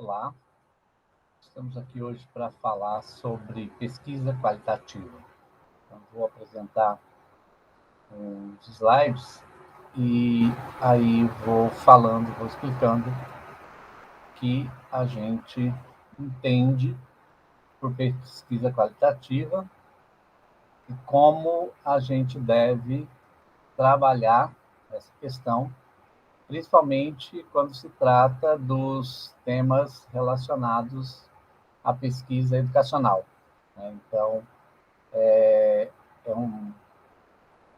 Olá, estamos aqui hoje para falar sobre pesquisa qualitativa. Então, vou apresentar uns slides e aí vou falando, vou explicando o que a gente entende por pesquisa qualitativa e como a gente deve trabalhar essa questão, principalmente quando se trata dos temas relacionados à pesquisa educacional, né? Então, é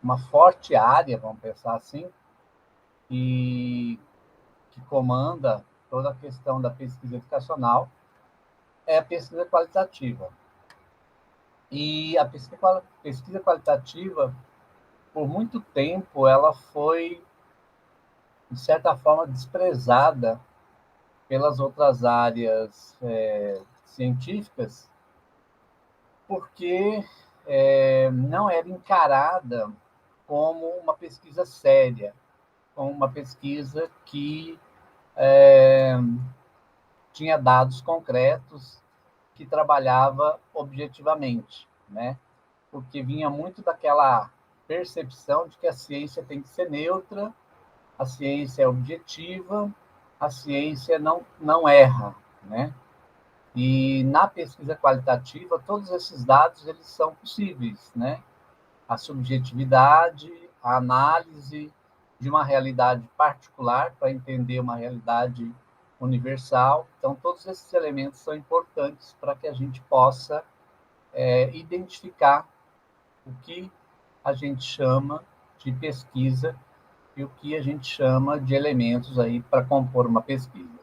uma forte área, vamos pensar assim, e que comanda toda a questão da pesquisa educacional é a pesquisa qualitativa. E a pesquisa qualitativa, por muito tempo, ela foi, de certa forma, desprezada pelas outras áreas científicas, porque não era encarada como uma pesquisa séria, como uma pesquisa que tinha dados concretos, que trabalhava objetivamente, né? Porque vinha muito daquela percepção de que a ciência tem que ser neutra, a ciência é objetiva, a ciência não erra, né? E na pesquisa qualitativa, todos esses dados eles são possíveis, né? A subjetividade, a análise de uma realidade particular para entender uma realidade universal. Então, todos esses elementos são importantes para que a gente possa identificar o que a gente chama de pesquisa e o que a gente chama de elementos aí para compor uma pesquisa.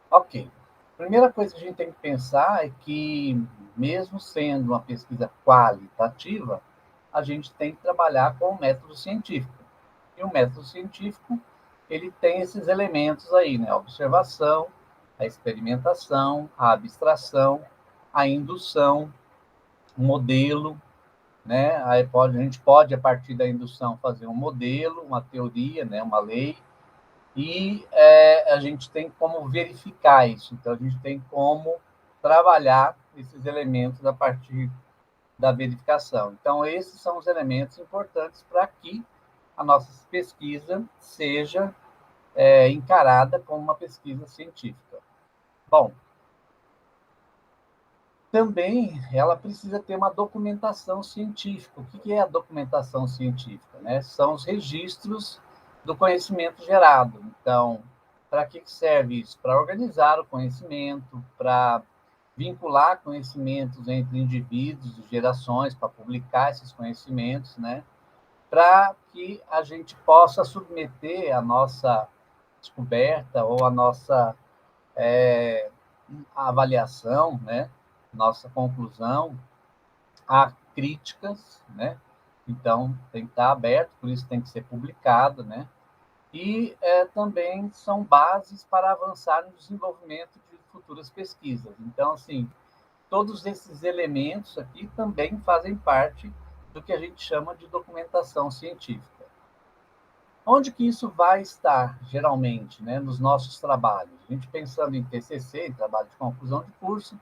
Ok. A primeira coisa que a gente tem que pensar é que, mesmo sendo uma pesquisa qualitativa, a gente tem que trabalhar com o método científico. E o método científico, ele tem esses elementos aí, né? A observação, a experimentação, a abstração, a indução, o modelo, né? A gente pode, a partir da indução, fazer um modelo, uma teoria, né? Uma lei, e a gente tem como verificar isso. Então, a gente tem como trabalhar esses elementos a partir da verificação. Então, esses são os elementos importantes para que a nossa pesquisa seja encarada como uma pesquisa científica. Bom, também ela precisa ter uma documentação científica. O que é a documentação científica, né? São os registros do conhecimento gerado. Então, para que serve isso? Para organizar o conhecimento, para vincular conhecimentos entre indivíduos e gerações, para publicar esses conhecimentos, né? Para que a gente possa submeter a nossa descoberta ou a nossa avaliação, né? Nossa conclusão a críticas, né? Então, tem que estar aberto, por isso tem que ser publicado, né? E também são bases para avançar no desenvolvimento de futuras pesquisas. Então, assim, todos esses elementos aqui também fazem parte do que a gente chama de documentação científica. Onde que isso vai estar, geralmente, né, nos nossos trabalhos? A gente pensando em TCC, em trabalho de conclusão de curso,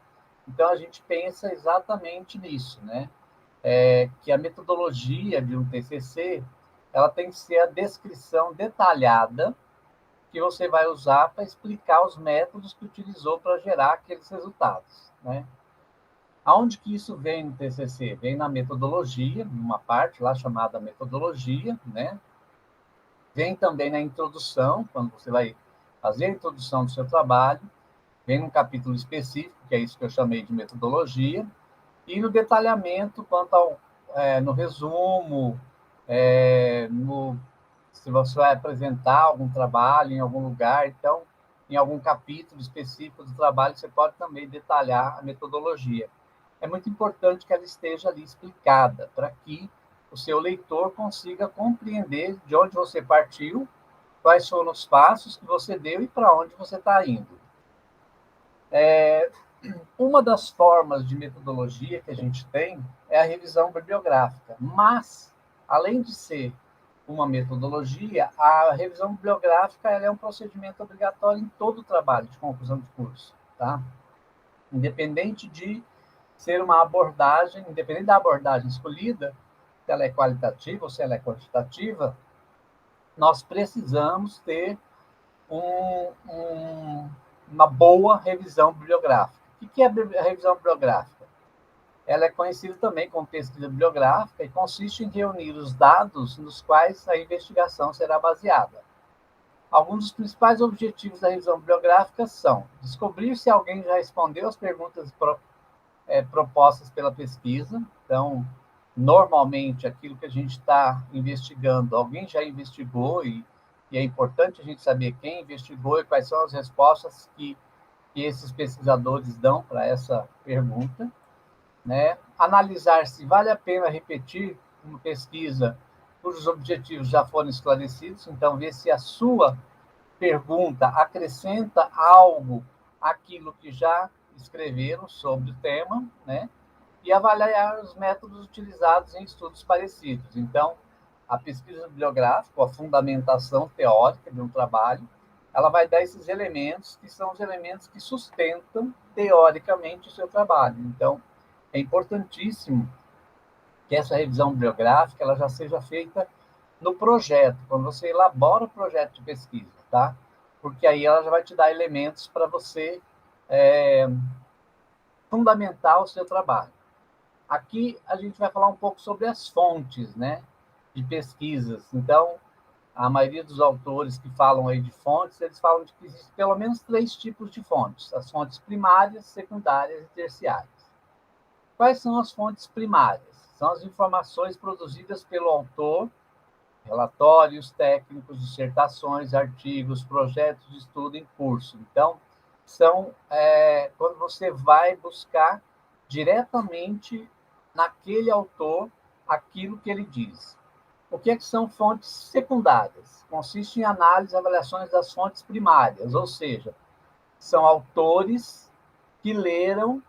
então a gente pensa exatamente nisso, né? Que a metodologia de um TCC, ela tem que ser a descrição detalhada que você vai usar para explicar os métodos que utilizou para gerar aqueles resultados, né? Aonde que isso vem no TCC? Vem na metodologia, numa parte lá chamada metodologia, né? Vem também na introdução, quando você vai fazer a introdução do seu trabalho, vem num capítulo específico, que é isso que eu chamei de metodologia, e no detalhamento quanto ao, no resumo, se você vai apresentar algum trabalho em algum lugar, então, em algum capítulo específico do trabalho, você pode também detalhar a metodologia. É muito importante que ela esteja ali explicada, para que o seu leitor consiga compreender de onde você partiu, quais foram os passos que você deu e para onde você está indo. Uma das formas de metodologia que a gente tem é a revisão bibliográfica, mas, além de ser uma metodologia, a revisão bibliográfica ela é um procedimento obrigatório em todo o trabalho de conclusão de curso, tá? Independente de ser uma abordagem, independente da abordagem escolhida, se ela é qualitativa ou se ela é quantitativa, nós precisamos ter uma boa revisão bibliográfica. O que é a revisão bibliográfica? Ela é conhecida também como pesquisa bibliográfica e consiste em reunir os dados nos quais a investigação será baseada. Alguns dos principais objetivos da revisão bibliográfica são descobrir se alguém já respondeu às perguntas propostas pela pesquisa. Então, normalmente, aquilo que a gente está investigando, alguém já investigou e é importante a gente saber quem investigou e quais são as respostas que esses pesquisadores dão para essa pergunta, né? Analisar se vale a pena repetir uma pesquisa cujos objetivos já foram esclarecidos, então ver se a sua pergunta acrescenta algo àquilo que já escreveram sobre o tema, né? E avaliar os métodos utilizados em estudos parecidos. Então, a pesquisa bibliográfica, a fundamentação teórica de um trabalho, ela vai dar esses elementos que são os elementos que sustentam teoricamente o seu trabalho. Então, é importantíssimo que essa revisão bibliográfica ela já seja feita no projeto, quando você elabora o projeto de pesquisa, tá? Porque aí ela já vai te dar elementos para você fundamentar o seu trabalho. Aqui a gente vai falar um pouco sobre as fontes, né, de pesquisas. Então, a maioria dos autores que falam aí de fontes, eles falam de que existem pelo menos 3 tipos de fontes: as fontes primárias, secundárias e terciárias. Quais são as fontes primárias? São as informações produzidas pelo autor, relatórios técnicos, dissertações, artigos, projetos de estudo em curso. Então, são quando você vai buscar diretamente naquele autor aquilo que ele diz. O que são fontes secundárias? Consiste em análise e avaliações das fontes primárias, ou seja, são autores que leram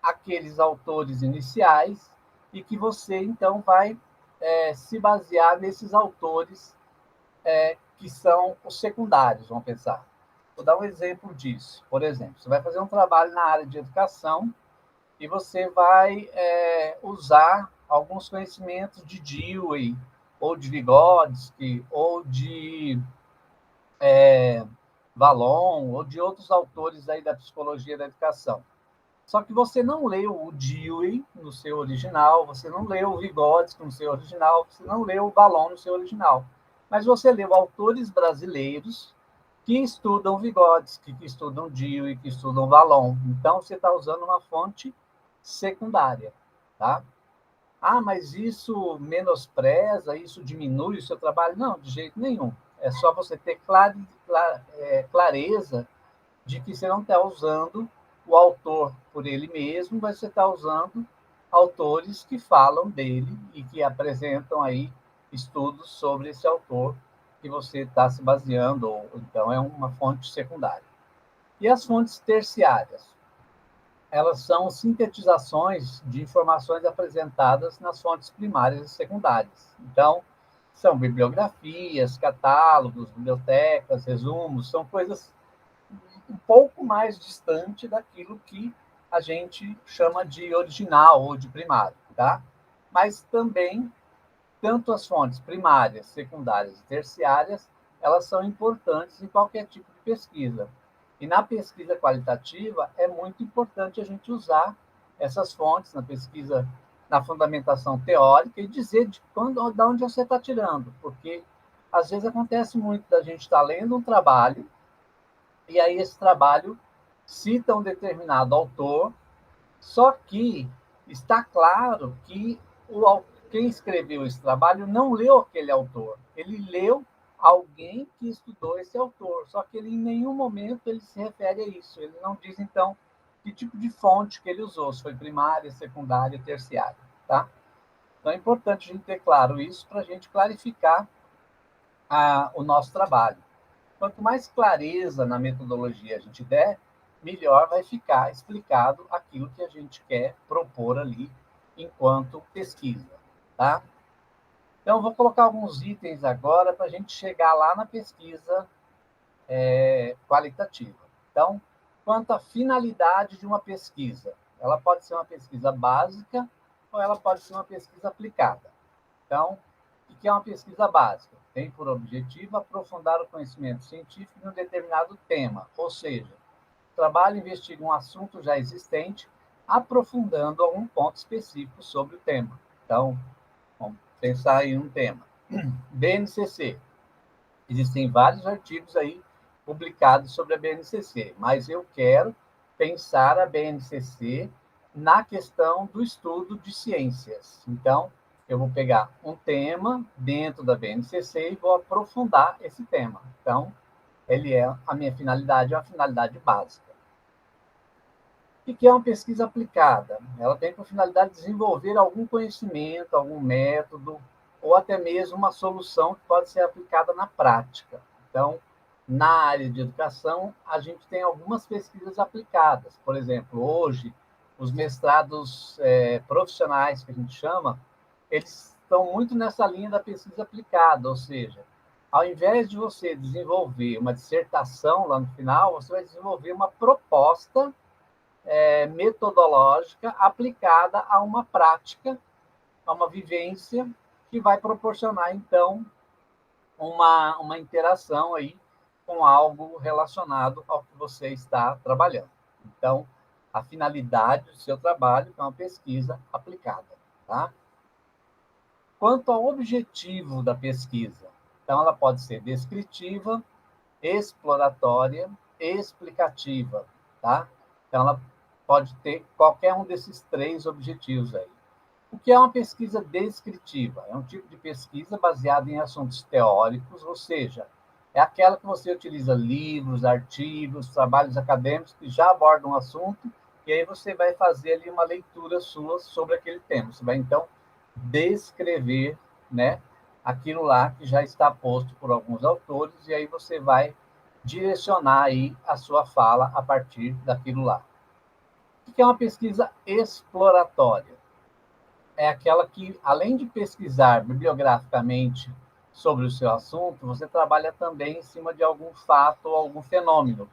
aqueles autores iniciais e que você, então, vai se basear nesses autores que são os secundários, vamos pensar. Vou dar um exemplo disso. Por exemplo, você vai fazer um trabalho na área de educação e você vai usar alguns conhecimentos de Dewey, ou de Vygotsky, ou de Vallon, ou de outros autores aí da psicologia da educação. Só que você não leu o Dewey no seu original, você não leu o Vygotsky no seu original, você não leu o Vallon no seu original. Mas você leu autores brasileiros que estudam Vygotsky, que estudam Dewey, que estudam Vallon. Então, você está usando uma fonte secundária, tá? Ah, mas isso menospreza, isso diminui o seu trabalho? Não, de jeito nenhum. É só você ter clareza de que você não está usando o autor por ele mesmo, mas você está usando autores que falam dele e que apresentam aí estudos sobre esse autor que você está se baseando, ou então é uma fonte secundária. E as fontes terciárias? Elas são sintetizações de informações apresentadas nas fontes primárias e secundárias. Então, são bibliografias, catálogos, bibliotecas, resumos, são coisas um pouco mais distante daquilo que a gente chama de original ou de primário, tá? Mas também, tanto as fontes primárias, secundárias e terciárias, elas são importantes em qualquer tipo de pesquisa. E na pesquisa qualitativa, é muito importante a gente usar essas fontes na pesquisa, na fundamentação teórica e dizer de onde você está tirando, porque às vezes acontece muito da gente estar lendo um trabalho e aí esse trabalho cita um determinado autor, só que está claro que quem escreveu esse trabalho não leu aquele autor. Ele leu alguém que estudou esse autor, só que ele em nenhum momento ele se refere a isso. Ele não diz, então, que tipo de fonte que ele usou, se foi primária, secundária, terciária. Tá? Então é importante a gente ter claro isso para a gente clarificar o nosso trabalho. Quanto mais clareza na metodologia a gente der, melhor vai ficar explicado aquilo que a gente quer propor ali enquanto pesquisa, tá? Então, eu vou colocar alguns itens agora para a gente chegar lá na pesquisa qualitativa. Então, quanto à finalidade de uma pesquisa, ela pode ser uma pesquisa básica ou ela pode ser uma pesquisa aplicada. Então, o que é uma pesquisa básica? Tem por objetivo aprofundar o conhecimento científico em um determinado tema, ou seja, o trabalho investiga um assunto já existente, aprofundando algum ponto específico sobre o tema. Então, vamos pensar em um tema. BNCC. Existem vários artigos aí publicados sobre a BNCC, mas eu quero pensar a BNCC na questão do estudo de ciências. Então, eu vou pegar um tema dentro da BNCC e vou aprofundar esse tema. Então, ele é a minha finalidade, é uma finalidade básica. O que é uma pesquisa aplicada? Ela tem por finalidade desenvolver algum conhecimento, algum método, ou até mesmo uma solução que pode ser aplicada na prática. Então, na área de educação, a gente tem algumas pesquisas aplicadas. Por exemplo, hoje, os mestrados profissionais, que a gente chama, eles estão muito nessa linha da pesquisa aplicada, ou seja, ao invés de você desenvolver uma dissertação lá no final, você vai desenvolver uma proposta metodológica aplicada a uma prática, a uma vivência, que vai proporcionar, então, uma interação aí com algo relacionado ao que você está trabalhando. Então, a finalidade do seu trabalho é uma pesquisa aplicada. Tá? Quanto ao objetivo da pesquisa, então, ela pode ser descritiva, exploratória e explicativa. Tá? Então, ela pode ter qualquer um desses três objetivos aí. O que é uma pesquisa descritiva? É um tipo de pesquisa baseada em assuntos teóricos, ou seja, é aquela que você utiliza livros, artigos, trabalhos acadêmicos que já abordam um assunto, e aí você vai fazer ali uma leitura sua sobre aquele tema. Você vai, então, descrever, né, aquilo lá que já está posto por alguns autores, e aí você vai direcionar aí a sua fala a partir daquilo lá. O que é uma pesquisa exploratória? É aquela que, além de pesquisar bibliograficamente sobre o seu assunto, você trabalha também em cima de algum fato ou algum fenômeno.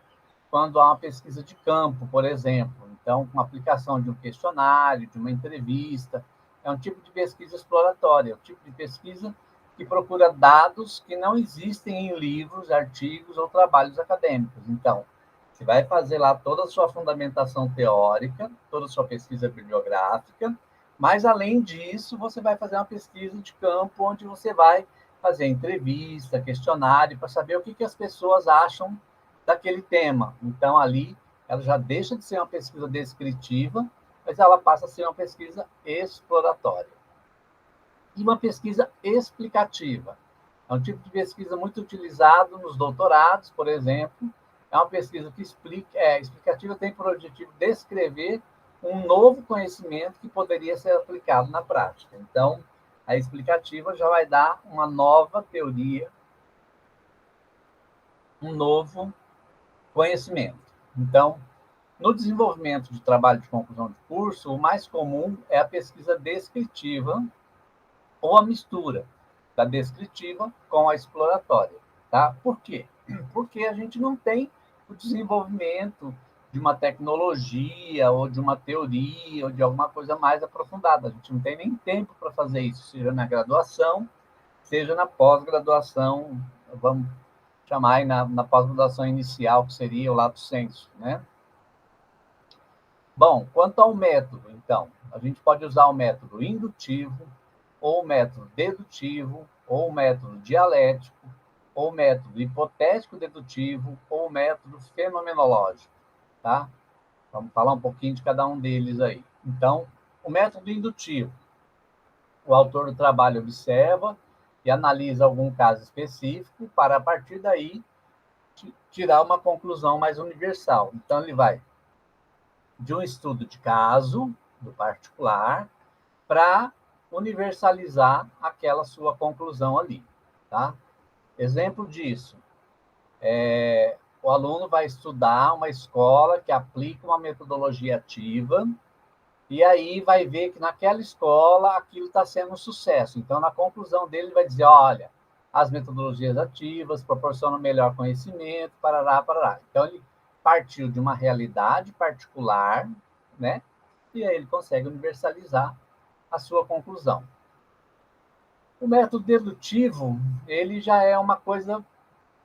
Quando há uma pesquisa de campo, por exemplo, então, com a aplicação de um questionário, de uma entrevista, é um tipo de pesquisa exploratória, é um tipo de pesquisa que procura dados que não existem em livros, artigos ou trabalhos acadêmicos. Então, você vai fazer lá toda a sua fundamentação teórica, toda a sua pesquisa bibliográfica, mas, além disso, você vai fazer uma pesquisa de campo, onde você vai fazer entrevista, questionário, para saber o que as pessoas acham daquele tema. Então, ali, ela já deixa de ser uma pesquisa descritiva, mas ela passa a ser uma pesquisa exploratória. E uma pesquisa explicativa. É um tipo de pesquisa muito utilizado nos doutorados, por exemplo. É uma pesquisa que explicativa, tem por objetivo descrever um novo conhecimento que poderia ser aplicado na prática. Então, a explicativa já vai dar uma nova teoria, um novo conhecimento. Então, no desenvolvimento de trabalho de conclusão de curso, o mais comum é a pesquisa descritiva ou a mistura da descritiva com a exploratória. Tá? Por quê? Porque a gente não tem o desenvolvimento de uma tecnologia ou de uma teoria ou de alguma coisa mais aprofundada. A gente não tem nem tempo para fazer isso, seja na graduação, seja na pós-graduação, vamos chamar aí na pós-graduação inicial, que seria o lato sensu, né? Bom, quanto ao método, então, a gente pode usar o método indutivo, ou o método dedutivo, ou o método dialético, ou o método hipotético-dedutivo, ou o método fenomenológico, tá? Vamos falar um pouquinho de cada um deles aí. Então, o método indutivo. O autor do trabalho observa e analisa algum caso específico para, a partir daí, tirar uma conclusão mais universal. Então, ele vai de um estudo de caso, do particular, para universalizar aquela sua conclusão ali. Tá? Exemplo disso, o aluno vai estudar uma escola que aplica uma metodologia ativa E aí vai ver que naquela escola aquilo está sendo um sucesso. Então, na conclusão dele, ele vai dizer, olha, as metodologias ativas proporcionam melhor conhecimento, parará, parará. Então, ele partiu de uma realidade particular, né? E aí ele consegue universalizar a sua conclusão. O método dedutivo, ele já é uma coisa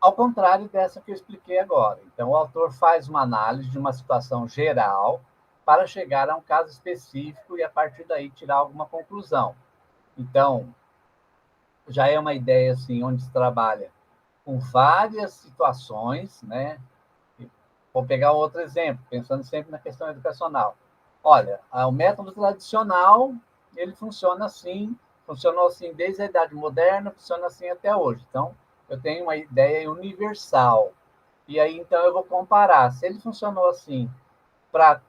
ao contrário dessa que eu expliquei agora. Então, o autor faz uma análise de uma situação geral para chegar a um caso específico e, a partir daí, tirar alguma conclusão. Então, já é uma ideia assim, onde se trabalha com várias situações, né? Vou pegar um outro exemplo, pensando sempre na questão educacional. Olha, o método tradicional, ele funciona assim, funcionou assim desde a Idade Moderna, funciona assim até hoje. Então, eu tenho uma ideia universal. E aí, então, eu vou comparar. Se ele funcionou assim para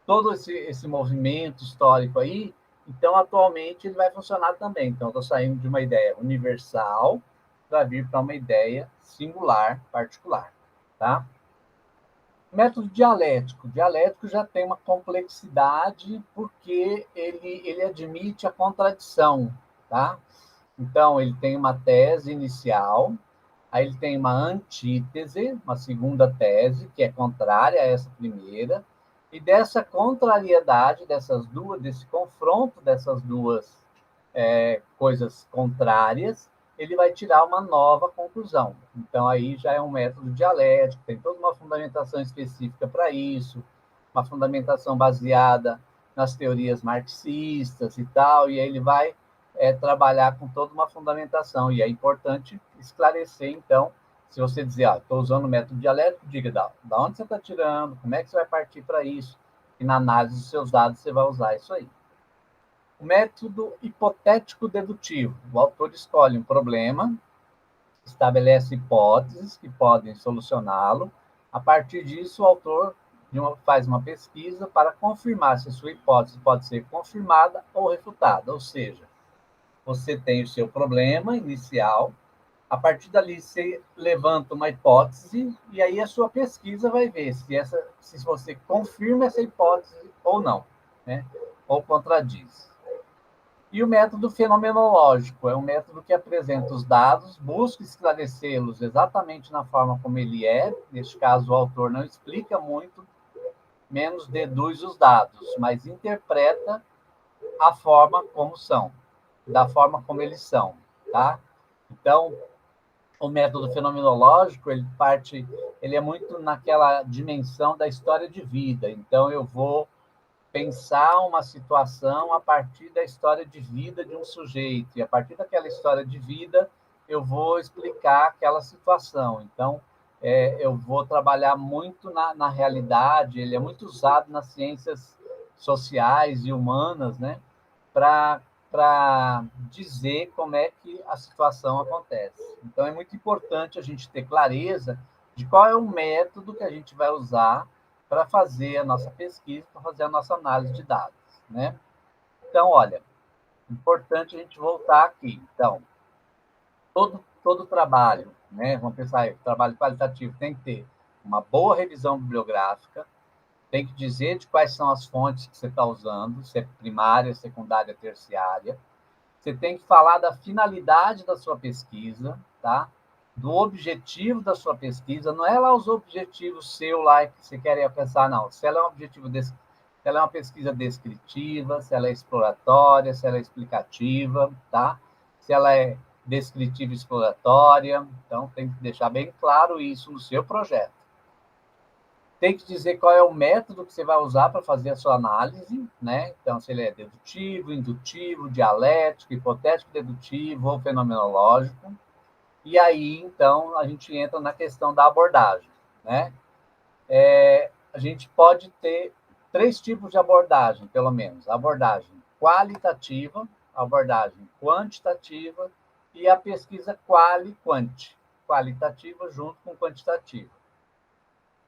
todo esse movimento histórico aí, então, atualmente, ele vai funcionar também. Então, estou saindo de uma ideia universal para vir para uma ideia singular, particular. Tá? Método dialético. Dialético já tem uma complexidade porque ele admite a contradição, tá? Então, ele tem uma tese inicial, aí ele tem uma antítese, uma segunda tese, que é contrária a essa primeira, e dessa contrariedade, desse confronto dessas duas coisas contrárias, ele vai tirar uma nova conclusão. Então, aí já é um método dialético, tem toda uma fundamentação específica para isso, uma fundamentação baseada nas teorias marxistas e tal, e aí ele vai trabalhar com toda uma fundamentação. E é importante esclarecer, então, se você dizer, estou usando o método dialético, diga da onde você está tirando, como é que você vai partir para isso, e na análise dos seus dados você vai usar isso aí. O método hipotético dedutivo. O autor escolhe um problema, estabelece hipóteses que podem solucioná-lo. A partir disso, o autor faz uma pesquisa para confirmar se a sua hipótese pode ser confirmada ou refutada. Ou seja, você tem o seu problema inicial, a partir dali você levanta uma hipótese e aí a sua pesquisa vai ver se você confirma essa hipótese ou não, né? Ou contradiz. E o método fenomenológico é um método que apresenta os dados, busca esclarecê-los exatamente na forma como ele é. Neste caso, o autor não explica muito, menos deduz os dados, mas interpreta a forma como são, da forma como eles são, tá? Então, o método fenomenológico, ele é muito naquela dimensão da história de vida. Então, eu vou pensar uma situação a partir da história de vida de um sujeito. E a partir daquela história de vida, eu vou explicar aquela situação. Então, eu vou trabalhar muito na realidade, ele é muito usado nas ciências sociais e humanas, né? Para dizer como é que a situação acontece. Então, é muito importante a gente ter clareza de qual é o método que a gente vai usar para fazer a nossa pesquisa, para fazer a nossa análise de dados, né? Então, olha, importante a gente voltar aqui. Então, todo trabalho, né? Vamos pensar aí, trabalho qualitativo tem que ter uma boa revisão bibliográfica, tem que dizer de quais são as fontes que você está usando, se é primária, secundária, terciária. Você tem que falar da finalidade da sua pesquisa, tá? Do objetivo da sua pesquisa. Não é lá os objetivos seu lá que você quer alcançar, não. Se ela é um objetivo se ela é uma pesquisa descritiva, se ela é exploratória, se ela é explicativa, tá? Se ela é descritiva e exploratória. Então, tem que deixar bem claro isso no seu projeto. Tem que dizer qual é o método que você vai usar para fazer a sua análise, né? Então, se ele é dedutivo, indutivo, dialético, hipotético dedutivo ou fenomenológico. E aí, então, a gente entra na questão da abordagem, né? A gente pode ter 3 tipos de abordagem, pelo menos. A abordagem qualitativa, a abordagem quantitativa e a pesquisa quali-quant. Qualitativa junto com quantitativa.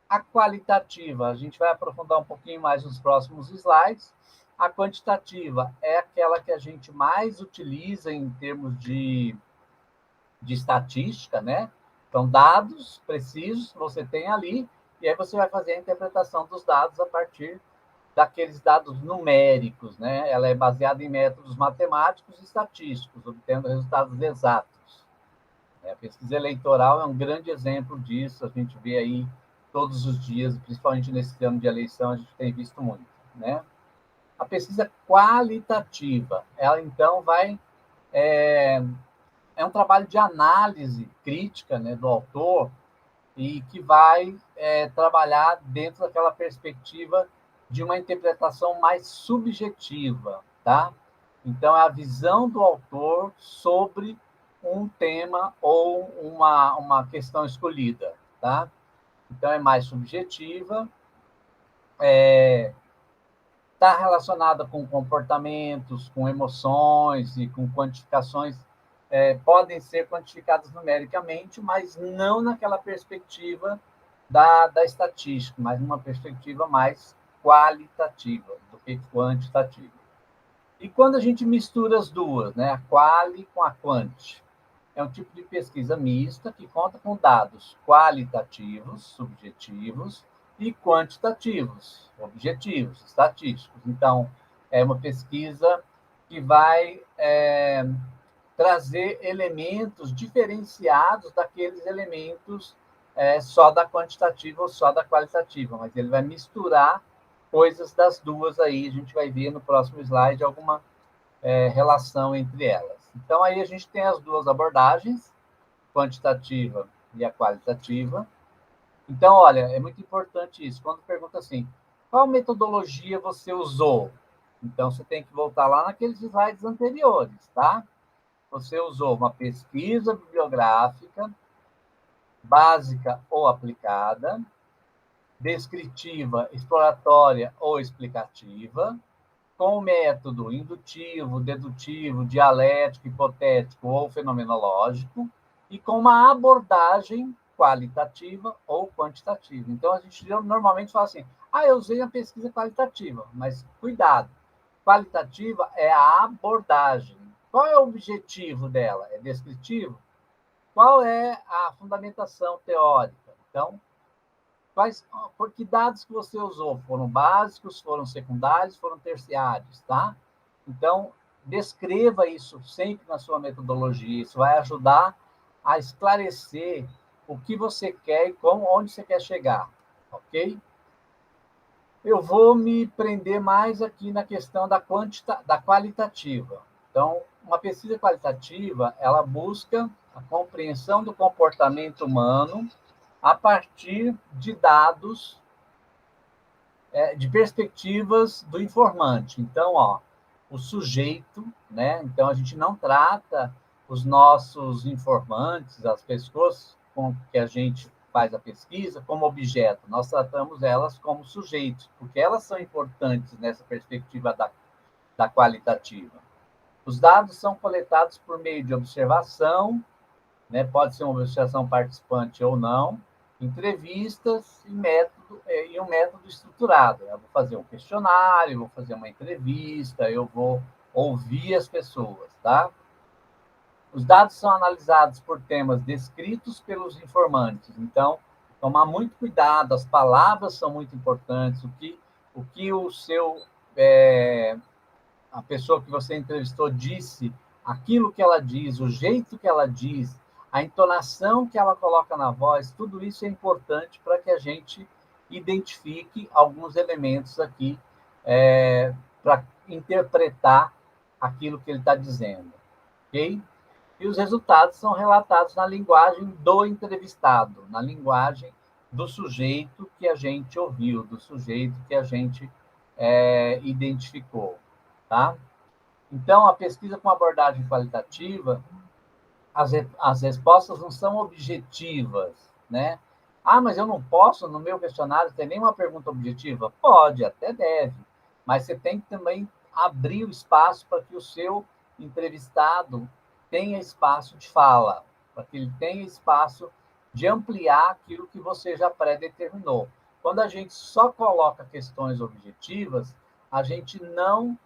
A qualitativa, a gente vai aprofundar um pouquinho mais nos próximos slides. A quantitativa é aquela que a gente mais utiliza em termos de estatística, né? Então, dados precisos você tem ali, e aí você vai fazer a interpretação dos dados a partir daqueles dados numéricos, né? Ela é baseada em métodos matemáticos e estatísticos, obtendo resultados exatos. A pesquisa eleitoral é um grande exemplo disso, a gente vê aí todos os dias, principalmente nesse ano de eleição, a gente tem visto muito, né? A pesquisa qualitativa, ela então vai é um trabalho de análise crítica, né, do autor e que vai trabalhar dentro daquela perspectiva de uma interpretação mais subjetiva, tá? Então, é a visão do autor sobre um tema ou uma questão escolhida, tá? Então, é mais subjetiva, está relacionada com comportamentos, com emoções e com quantificações, podem ser quantificadas numericamente, mas não naquela perspectiva da estatística, mas numa perspectiva mais qualitativa do que quantitativa. E quando a gente mistura as duas, né, a quali com a quant, é um tipo de pesquisa mista que conta com dados qualitativos, subjetivos, e quantitativos, objetivos, estatísticos. Então, é uma pesquisa que vai trazer elementos diferenciados daqueles elementos só da quantitativa ou só da qualitativa, mas ele vai misturar coisas das duas aí, a gente vai ver no próximo slide alguma relação entre elas. Então, aí a gente tem as duas abordagens, quantitativa e a qualitativa. Então, olha, é muito importante isso. Quando pergunta assim, qual metodologia você usou? Então, você tem que voltar lá naqueles slides anteriores, tá? Você usou uma pesquisa bibliográfica, básica ou aplicada, descritiva, exploratória ou explicativa, com o método indutivo, dedutivo, dialético, hipotético ou fenomenológico, e com uma abordagem qualitativa ou quantitativa. Então, a gente normalmente fala assim, eu usei a pesquisa qualitativa, mas cuidado, qualitativa é a abordagem. Qual é o objetivo dela? É descritivo? Qual é a fundamentação teórica? Então, que dados que você usou? Foram básicos, foram secundários, foram terciários, tá? Então, descreva isso sempre na sua metodologia. Isso vai ajudar a esclarecer o que você quer e onde você quer chegar, ok? Eu vou me prender mais aqui na questão da qualitativa. Então, uma pesquisa qualitativa, ela busca a compreensão do comportamento humano a partir de dados, de perspectivas do informante. Então, o sujeito, né? Então, a gente não trata os nossos informantes, as pessoas com que a gente faz a pesquisa, como objeto. Nós tratamos elas como sujeitos, porque elas são importantes nessa perspectiva da qualitativa. Os dados são coletados por meio de observação, né? Pode ser uma observação participante ou não, entrevistas e um método estruturado. Eu vou fazer um questionário, vou fazer uma entrevista, eu vou ouvir as pessoas, tá? Os dados são analisados por temas descritos pelos informantes. Então, tomar muito cuidado, as palavras são muito importantes, o que a pessoa que você entrevistou disse, aquilo que ela diz, o jeito que ela diz, a entonação que ela coloca na voz, tudo isso é importante para que a gente identifique alguns elementos aqui para interpretar aquilo que ele está dizendo, ok? E os resultados são relatados na linguagem do entrevistado, na linguagem do sujeito que a gente ouviu, do sujeito que a gente identificou, tá? Então, a pesquisa com abordagem qualitativa, as respostas não são objetivas, né? Mas eu não posso, no meu questionário, ter nenhuma pergunta objetiva? Pode, até deve, mas você tem que também abrir o espaço para que o seu entrevistado tenha espaço de fala, para que ele tenha espaço de ampliar aquilo que você já pré-determinou. Quando a gente só coloca questões objetivas, a gente não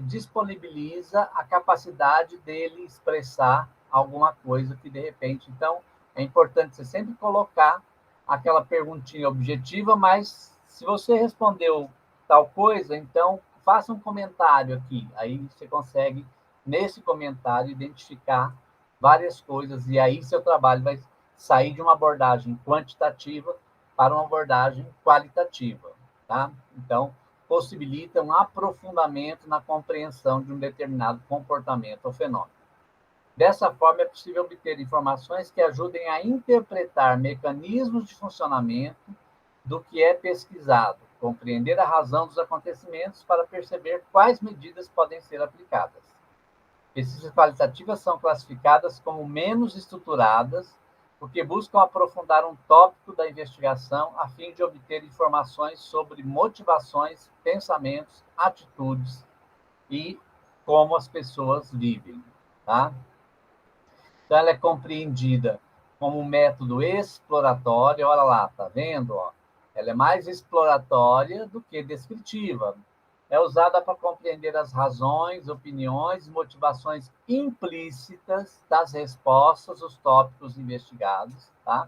disponibiliza a capacidade dele expressar alguma coisa que, de repente... Então, é importante você sempre colocar aquela perguntinha objetiva, mas se você respondeu tal coisa, então faça um comentário aqui. Aí você consegue, nesse comentário, identificar várias coisas, e aí seu trabalho vai sair de uma abordagem quantitativa para uma abordagem qualitativa, tá? Então, possibilita um aprofundamento na compreensão de um determinado comportamento ou fenômeno. Dessa forma, é possível obter informações que ajudem a interpretar mecanismos de funcionamento do que é pesquisado, compreender a razão dos acontecimentos para perceber quais medidas podem ser aplicadas. Pesquisas qualitativas são classificadas como menos estruturadas, porque buscam aprofundar um tópico da investigação a fim de obter informações sobre motivações, pensamentos, atitudes e como as pessoas vivem, tá? Então, ela é compreendida como um método exploratório. Olha lá, tá vendo? Ó? Ela é mais exploratória do que descritiva. É usada para compreender as razões, opiniões e motivações implícitas das respostas aos tópicos investigados. Tá?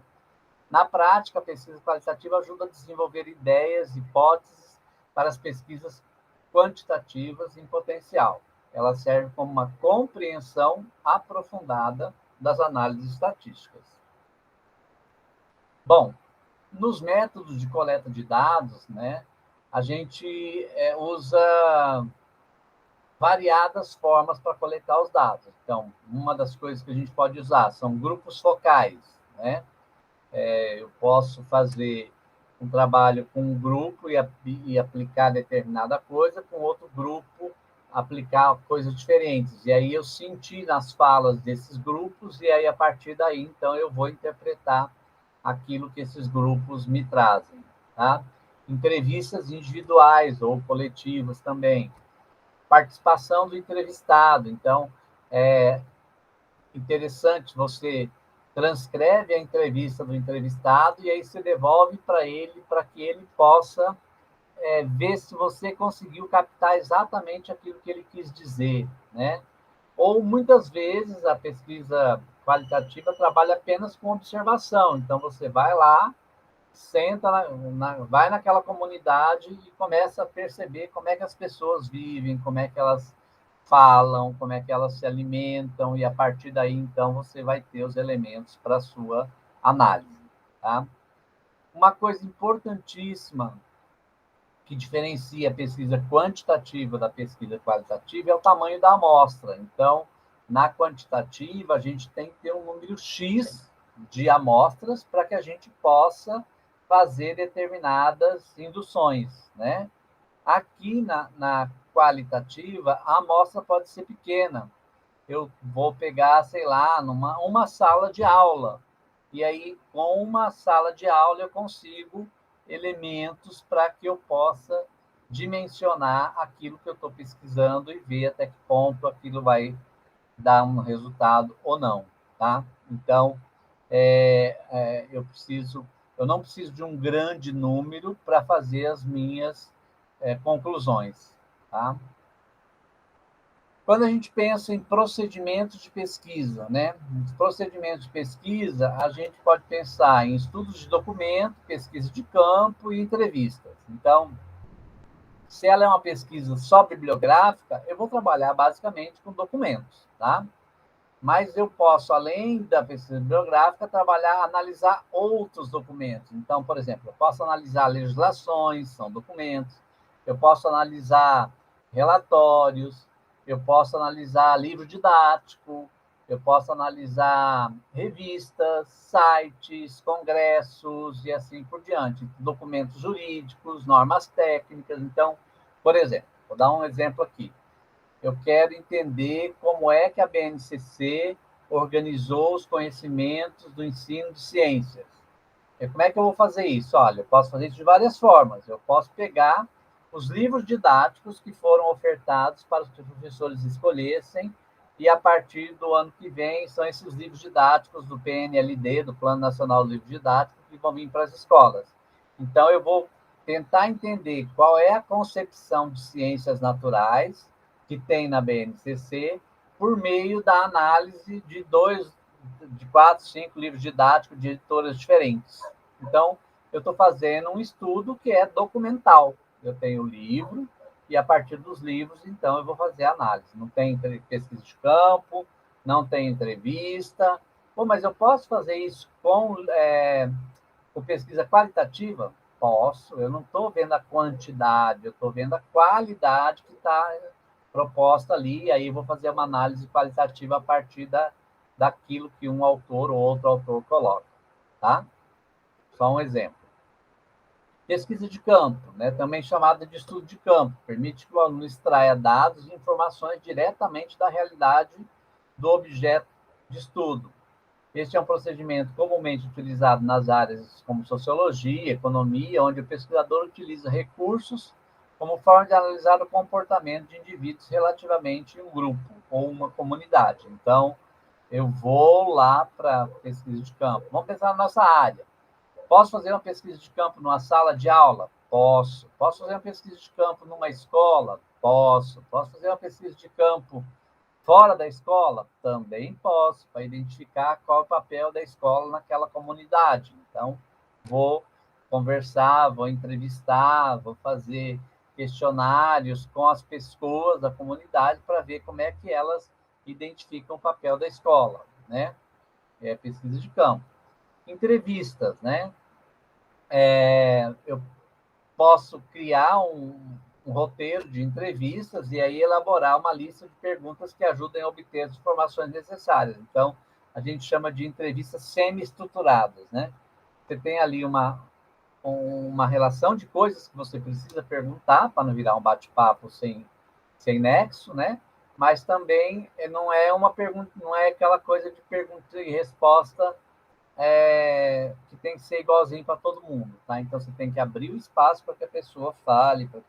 Na prática, a pesquisa qualitativa ajuda a desenvolver ideias, hipóteses para as pesquisas quantitativas em potencial. Ela serve como uma compreensão aprofundada das análises estatísticas. Bom, nos métodos de coleta de dados, né, a gente usa variadas formas para coletar os dados. Então, uma das coisas que a gente pode usar são grupos focais, né? Eu posso fazer um trabalho com um grupo e aplicar determinada coisa, com outro grupo aplicar coisas diferentes. E aí eu senti nas falas desses grupos, e aí a partir daí, então, eu vou interpretar aquilo que esses grupos me trazem. Tá? Entrevistas individuais ou coletivas também. Participação do entrevistado. Então, é interessante, você transcreve a entrevista do entrevistado e aí você devolve para ele, para que ele possa ver se você conseguiu captar exatamente aquilo que ele quis dizer, né? Ou muitas vezes a pesquisa qualitativa trabalha apenas com observação. Então você vai lá, senta, vai naquela comunidade e começa a perceber como é que as pessoas vivem, como é que elas falam, como é que elas se alimentam, e a partir daí, então, você vai ter os elementos para a sua análise. Tá? Uma coisa importantíssima que diferencia a pesquisa quantitativa da pesquisa qualitativa é o tamanho da amostra. Então, na quantitativa, a gente tem que ter um número X de amostras para que a gente possa fazer determinadas induções, né? Aqui na qualitativa, a amostra pode ser pequena. Eu vou pegar, sei lá, uma sala de aula. E aí, com uma sala de aula, eu consigo elementos para que eu possa dimensionar aquilo que eu estou pesquisando e ver até que ponto aquilo vai dar um resultado ou não, tá? Então, eu não preciso de um grande número para fazer as minhas conclusões, tá? Quando a gente pensa em procedimentos de pesquisa, né? Os procedimentos de pesquisa, a gente pode pensar em estudos de documento, pesquisa de campo e entrevistas. Então, se ela é uma pesquisa só bibliográfica, eu vou trabalhar basicamente com documentos, tá? Mas eu posso, além da pesquisa bibliográfica, trabalhar, analisar outros documentos. Então, por exemplo, eu posso analisar legislações, são documentos, eu posso analisar relatórios, eu posso analisar livro didático, eu posso analisar revistas, sites, congressos e assim por diante, documentos jurídicos, normas técnicas. Então, por exemplo, vou dar um exemplo aqui. Eu quero entender como é que a BNCC organizou os conhecimentos do ensino de ciências. E como é que eu vou fazer isso? Olha, eu posso fazer isso de várias formas. Eu posso pegar os livros didáticos que foram ofertados para os professores escolhessem, e a partir do ano que vem são esses livros didáticos do PNLD, do Plano Nacional do Livro Didático, que vão vir para as escolas. Então, eu vou tentar entender qual é a concepção de ciências naturais que tem na BNCC, por meio da análise de 4, 5 livros didáticos de editoras diferentes. Então, eu estou fazendo um estudo que é documental, eu tenho livro, e a partir dos livros, então, eu vou fazer análise. Não tem pesquisa de campo, não tem entrevista. Pô, mas eu posso fazer isso com pesquisa qualitativa? Posso. Eu não estou vendo a quantidade, eu estou vendo a qualidade que está proposta ali, e aí vou fazer uma análise qualitativa a partir daquilo que um autor ou outro autor coloca. Tá? Só um exemplo. Pesquisa de campo, né, também chamada de estudo de campo, permite que o aluno extraia dados e informações diretamente da realidade do objeto de estudo. Este é um procedimento comumente utilizado nas áreas como sociologia, economia, onde o pesquisador utiliza recursos como forma de analisar o comportamento de indivíduos relativamente a um grupo ou uma comunidade. Então, eu vou lá para pesquisa de campo. Vamos pensar na nossa área. Posso fazer uma pesquisa de campo numa sala de aula? Posso. Posso fazer uma pesquisa de campo numa escola? Posso. Posso fazer uma pesquisa de campo fora da escola? Também posso, para identificar qual é o papel da escola naquela comunidade. Então, vou conversar, vou entrevistar, vou fazer questionários com as pessoas da comunidade para ver como é que elas identificam o papel da escola, né? É pesquisa de campo. Entrevistas, né? Eu posso criar um roteiro de entrevistas e aí elaborar uma lista de perguntas que ajudem a obter as informações necessárias. Então, a gente chama de entrevistas semi-estruturadas, né? Você tem ali uma relação de coisas que você precisa perguntar para não virar um bate-papo sem nexo, né? Mas também não é uma pergunta, não é aquela coisa de pergunta e resposta que tem que ser igualzinho para todo mundo, tá? Então você tem que abrir o espaço para que a pessoa fale, para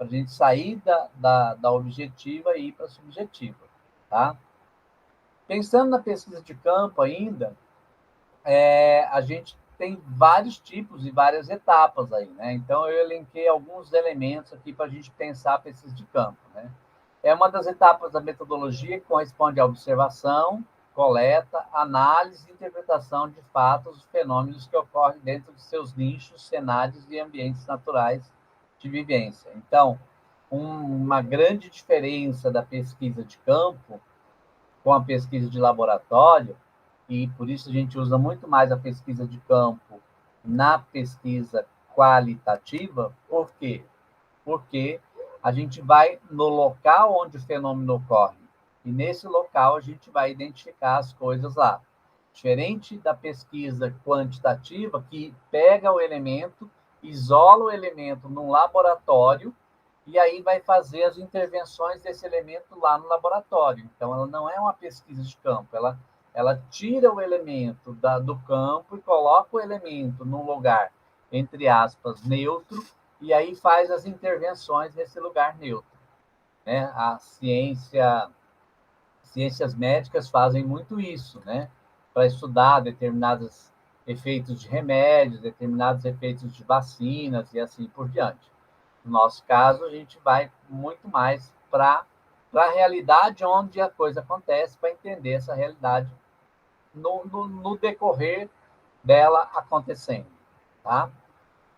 a gente sair da objetiva e ir para a subjetiva, tá? Pensando na pesquisa de campo ainda, a gente tem vários tipos e várias etapas aí, né? Então eu elenquei alguns elementos aqui para a gente pensar a pesquisa de campo, né? É uma das etapas da metodologia que corresponde à observação, coleta, análise e interpretação de fatos e fenômenos que ocorrem dentro de seus nichos, cenários e ambientes naturais de vivência. Então, uma grande diferença da pesquisa de campo com a pesquisa de laboratório, e por isso a gente usa muito mais a pesquisa de campo na pesquisa qualitativa. Por quê? Porque a gente vai no local onde o fenômeno ocorre. E nesse local a gente vai identificar as coisas lá. Diferente da pesquisa quantitativa, que pega o elemento, isola o elemento num laboratório e aí vai fazer as intervenções desse elemento lá no laboratório. Então, ela não é uma pesquisa de campo, ela tira o elemento do campo e coloca o elemento num lugar, entre aspas, neutro, e aí faz as intervenções nesse lugar neutro, né? Ciências médicas fazem muito isso, né? Para estudar determinados efeitos de remédios, determinados efeitos de vacinas e assim por diante. No nosso caso, a gente vai muito mais para a realidade onde a coisa acontece, para entender essa realidade no decorrer dela acontecendo, tá?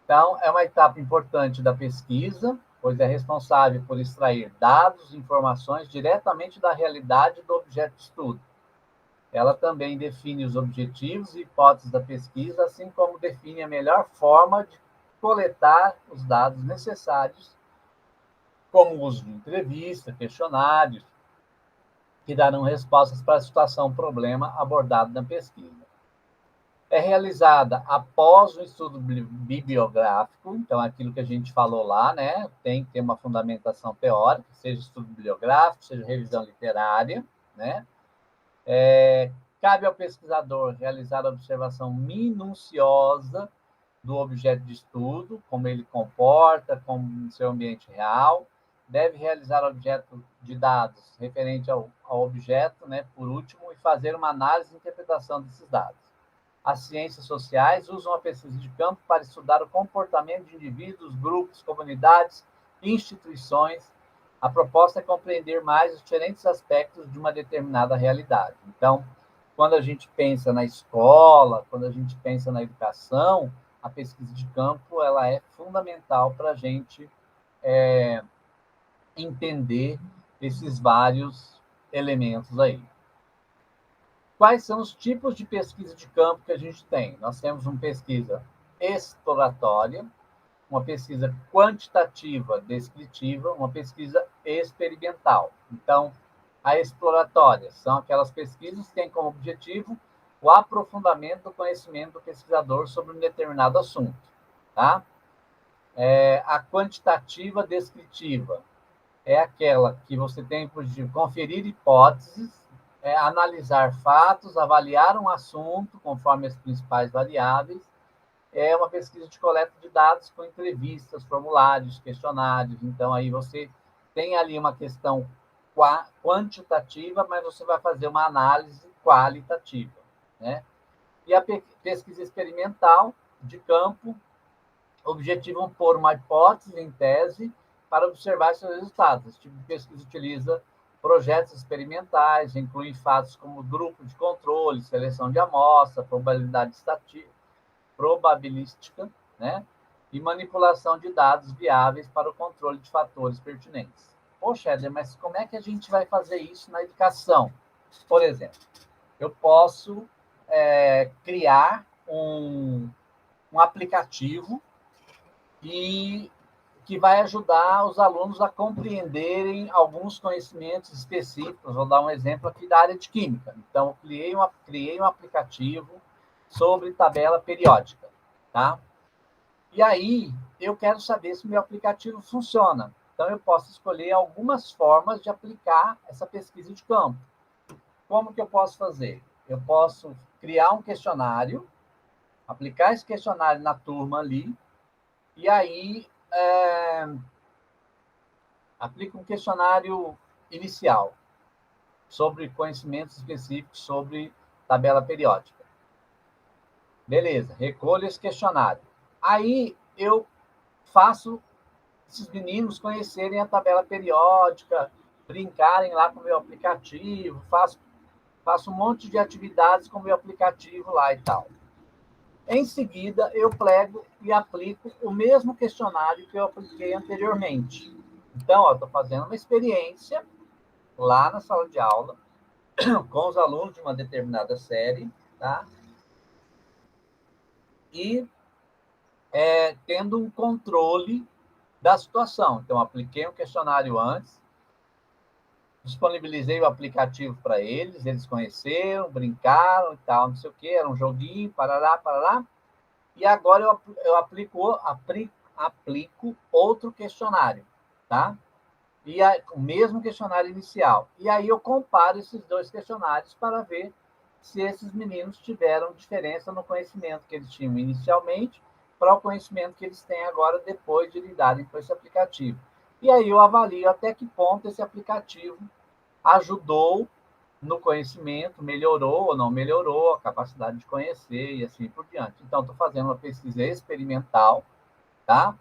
Então, é uma etapa importante da pesquisa, pois é responsável por extrair dados e informações diretamente da realidade do objeto de estudo. Ela também define os objetivos e hipóteses da pesquisa, assim como define a melhor forma de coletar os dados necessários, como o uso de entrevista, questionários, que darão respostas para a situação, problema abordado na pesquisa. É realizada após o estudo bibliográfico, então aquilo que a gente falou lá, né, tem que ter uma fundamentação teórica, seja estudo bibliográfico, seja revisão literária, né? Cabe ao pesquisador realizar a observação minuciosa do objeto de estudo, como ele comporta, como seu ambiente real, deve realizar o objeto de dados referente ao objeto, né, por último, e fazer uma análise e interpretação desses dados. As ciências sociais usam a pesquisa de campo para estudar o comportamento de indivíduos, grupos, comunidades, instituições. A proposta é compreender mais os diferentes aspectos de uma determinada realidade. Então, quando a gente pensa na escola, quando a gente pensa na educação, a pesquisa de campo ela é fundamental para a gente entender esses vários elementos aí. Quais são os tipos de pesquisa de campo que a gente tem? Nós temos uma pesquisa exploratória, uma pesquisa quantitativa descritiva, uma pesquisa experimental. Então, a exploratória são aquelas pesquisas que têm como objetivo o aprofundamento do conhecimento do pesquisador sobre um determinado assunto. Tá? A quantitativa descritiva é aquela que você tem por objetivo conferir hipóteses, analisar fatos, avaliar um assunto conforme as principais variáveis. É uma pesquisa de coleta de dados com entrevistas, formulários, questionários. Então, aí você tem ali uma questão quantitativa, mas você vai fazer uma análise qualitativa, né? E a pesquisa experimental de campo objetivam pôr uma hipótese em tese para observar seus resultados. Esse tipo de pesquisa utiliza projetos experimentais, incluem fatos como grupo de controle, seleção de amostra, probabilística, né? E manipulação de dados viáveis para o controle de fatores pertinentes. Poxa, Éder, mas como é que a gente vai fazer isso na educação? Por exemplo, eu posso criar um aplicativo e que vai ajudar os alunos a compreenderem alguns conhecimentos específicos. Vou dar um exemplo aqui da área de química. Então, eu criei um aplicativo sobre tabela periódica, tá? E aí, eu quero saber se o meu aplicativo funciona. Então, eu posso escolher algumas formas de aplicar essa pesquisa de campo. Como que eu posso fazer? Eu posso criar um questionário, aplicar esse questionário na turma ali, e aí aplica um questionário inicial sobre conhecimentos específicos sobre tabela periódica. Beleza, recolho esse questionário. Aí eu faço esses meninos conhecerem a tabela periódica, brincarem lá com o meu aplicativo, faço um monte de atividades com o meu aplicativo lá e tal. Em seguida, eu pego e aplico o mesmo questionário que eu apliquei anteriormente. Então, estou fazendo uma experiência lá na sala de aula, com os alunos de uma determinada série, tá? E tendo um controle da situação. Então, apliquei um questionário antes, disponibilizei o aplicativo para eles conheceram, brincaram e tal, não sei o quê, era um joguinho, parará, parará. E agora eu aplico outro questionário, tá? E o mesmo questionário inicial. E aí eu comparo esses dois questionários para ver se esses meninos tiveram diferença no conhecimento que eles tinham inicialmente para o conhecimento que eles têm agora depois de lidarem com esse aplicativo. E aí eu avalio até que ponto esse aplicativo ajudou no conhecimento, melhorou ou não melhorou a capacidade de conhecer e assim por diante. Então, estou fazendo uma pesquisa experimental, tá?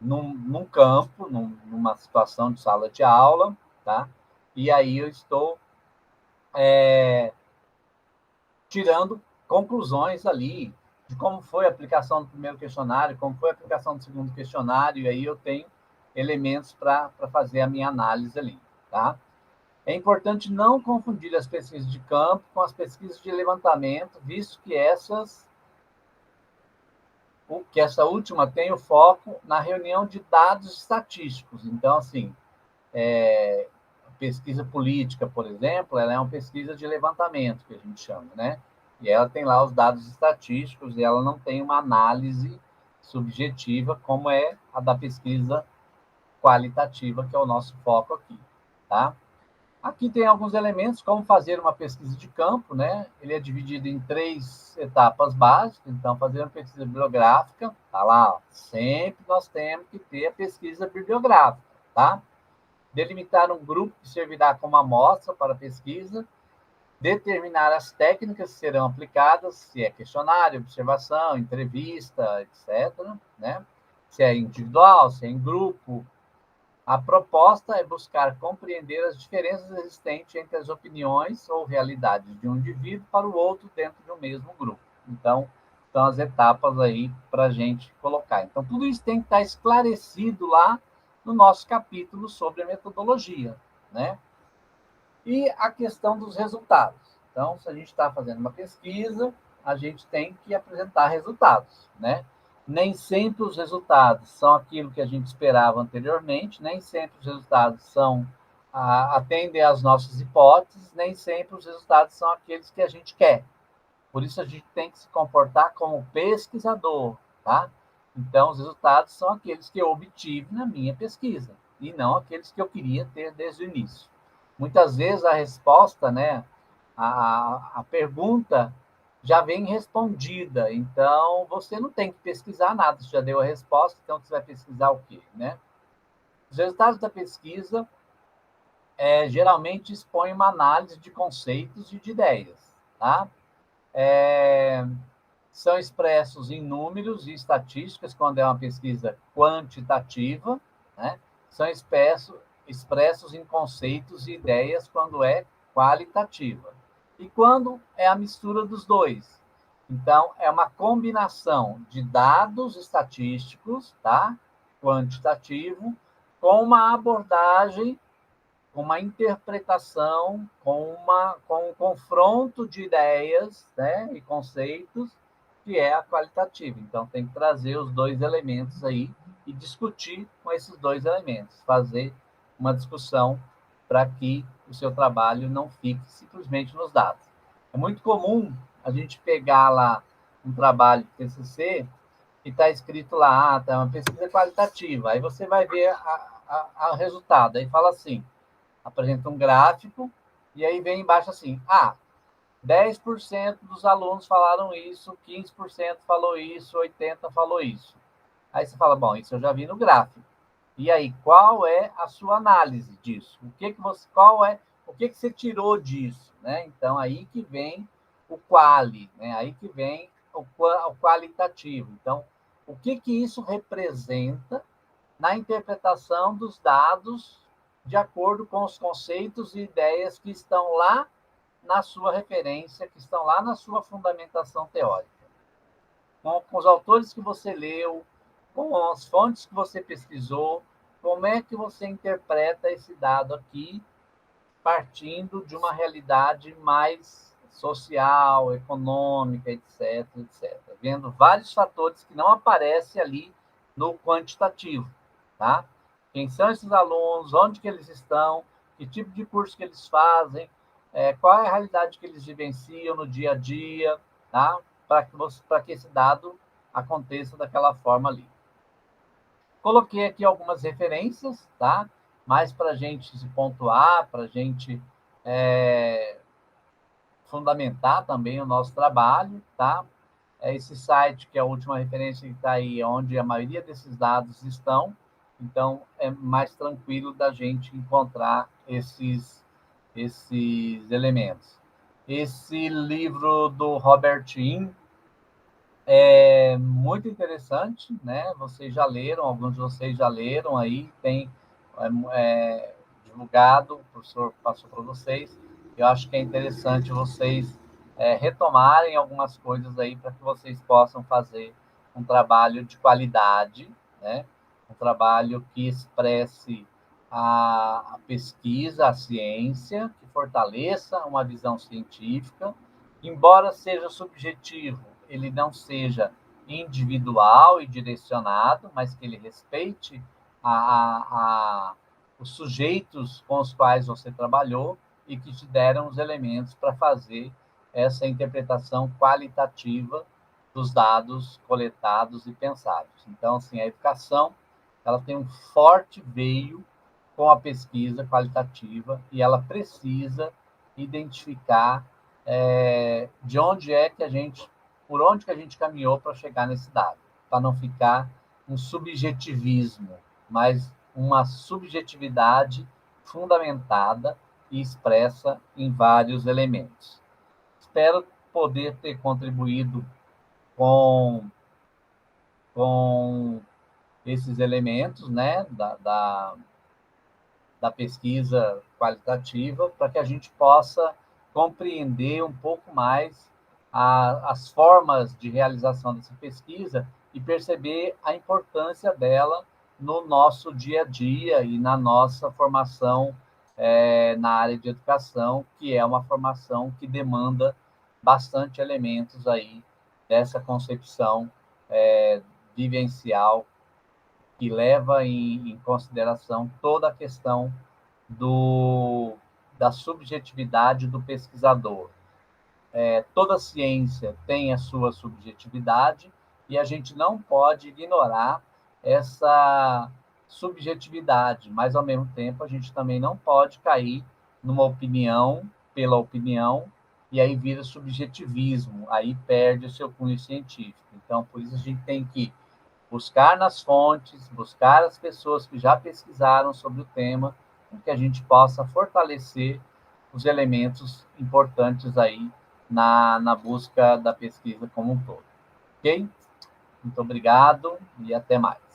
Num campo, numa situação de sala de aula, tá? E aí eu estou tirando conclusões ali de como foi a aplicação do primeiro questionário, como foi a aplicação do segundo questionário, e aí eu tenho elementos para fazer a minha análise ali, tá? É importante não confundir as pesquisas de campo com as pesquisas de levantamento, visto que essa última tem o foco na reunião de dados estatísticos. Então, assim, a pesquisa política, por exemplo, ela é uma pesquisa de levantamento, que a gente chama, né? E ela tem lá os dados estatísticos e ela não tem uma análise subjetiva como é a da pesquisa qualitativa, que é o nosso foco aqui, tá? Aqui tem alguns elementos, como fazer uma pesquisa de campo, né? Ele é dividido em 3 etapas básicas. Então, fazer uma pesquisa bibliográfica, tá lá, ó. Sempre nós temos que ter a pesquisa bibliográfica, tá? Delimitar um grupo que servirá como amostra para a pesquisa, determinar as técnicas que serão aplicadas, se é questionário, observação, entrevista, etc., né? Se é individual, se é em grupo. A proposta é buscar compreender as diferenças existentes entre as opiniões ou realidades de um indivíduo para o outro dentro de um mesmo grupo. Então, estão as etapas aí para a gente colocar. Então, tudo isso tem que estar esclarecido lá no nosso capítulo sobre a metodologia, né? E a questão dos resultados. Então, se a gente está fazendo uma pesquisa, a gente tem que apresentar resultados, né? Nem sempre os resultados são aquilo que a gente esperava anteriormente, nem sempre os resultados atendem às nossas hipóteses, nem sempre os resultados são aqueles que a gente quer. Por isso a gente tem que se comportar como pesquisador, tá? Então, os resultados são aqueles que eu obtive na minha pesquisa e não aqueles que eu queria ter desde o início. Muitas vezes a resposta, né, a pergunta já vem respondida, então você não tem que pesquisar nada, você já deu a resposta, então você vai pesquisar o quê, né? Os resultados da pesquisa geralmente expõem uma análise de conceitos e de ideias, tá? É, são expressos em números e estatísticas, quando é uma pesquisa quantitativa, né? São expressos em conceitos e ideias, quando é qualitativa. E quando é a mistura dos dois. Então, é uma combinação de dados estatísticos, tá? Quantitativo, com uma abordagem, com uma interpretação, com um confronto de ideias, né, e conceitos, que é a qualitativa. Então, tem que trazer os dois elementos aí e discutir com esses dois elementos, fazer uma discussão para que o seu trabalho não fique simplesmente nos dados. É muito comum a gente pegar lá um trabalho de TCC e está escrito lá, tá uma pesquisa qualitativa. Aí você vai ver o resultado. Aí fala assim, apresenta um gráfico, e aí vem embaixo assim, 10% dos alunos falaram isso, 15% falou isso, 80% falou isso. Aí você fala, bom, isso eu já vi no gráfico. E aí, qual é a sua análise disso? O que você tirou disso, né? Então, aí que vem o quali, né? Aí que vem o qualitativo. Então, o que isso representa na interpretação dos dados de acordo com os conceitos e ideias que estão lá na sua referência, que estão lá na sua fundamentação teórica. Com os autores que você leu, com as fontes que você pesquisou, como é que você interpreta esse dado aqui, partindo de uma realidade mais social, econômica, etc, etc. Vendo vários fatores que não aparecem ali no quantitativo, tá? Quem são esses alunos, onde que eles estão, que tipo de curso que eles fazem, qual é a realidade que eles vivenciam no dia a dia, tá? Para que esse dado aconteça daquela forma ali. Coloquei aqui algumas referências, tá? Mais para a gente se pontuar, para a gente fundamentar também o nosso trabalho, tá? Esse site, que é a última referência que está aí, onde a maioria desses dados estão, então é mais tranquilo da gente encontrar esses elementos. Esse livro do Robert Imm é muito interessante, né? Vocês já leram, alguns de vocês já leram aí, tem divulgado, o professor passou para vocês. Eu acho que é interessante vocês retomarem algumas coisas aí para que vocês possam fazer um trabalho de qualidade, né? Um trabalho que expresse a pesquisa, a ciência, que fortaleça uma visão científica, embora seja subjetivo, ele não seja individual e direcionado, mas que ele respeite os sujeitos com os quais você trabalhou e que te deram os elementos para fazer essa interpretação qualitativa dos dados coletados e pensados. Então, assim, a educação ela tem um forte veio com a pesquisa qualitativa e ela precisa identificar de onde é que por onde que a gente caminhou para chegar nesse dado, para não ficar um subjetivismo, mas uma subjetividade fundamentada e expressa em vários elementos. Espero poder ter contribuído com, com esses elementos, né, da pesquisa qualitativa, para que a gente possa compreender um pouco mais as formas de realização dessa pesquisa e perceber a importância dela no nosso dia a dia e na nossa formação na área de educação, que é uma formação que demanda bastante elementos aí dessa concepção vivencial, que leva em consideração toda a questão da subjetividade do pesquisador. Toda ciência tem a sua subjetividade e a gente não pode ignorar essa subjetividade, mas, ao mesmo tempo, a gente também não pode cair numa opinião pela opinião e aí vira subjetivismo, aí perde o seu cunho científico. Então, por isso, a gente tem que buscar nas fontes, buscar as pessoas que já pesquisaram sobre o tema, para que a gente possa fortalecer os elementos importantes aí na busca da pesquisa como um todo. Ok? Muito obrigado e até mais.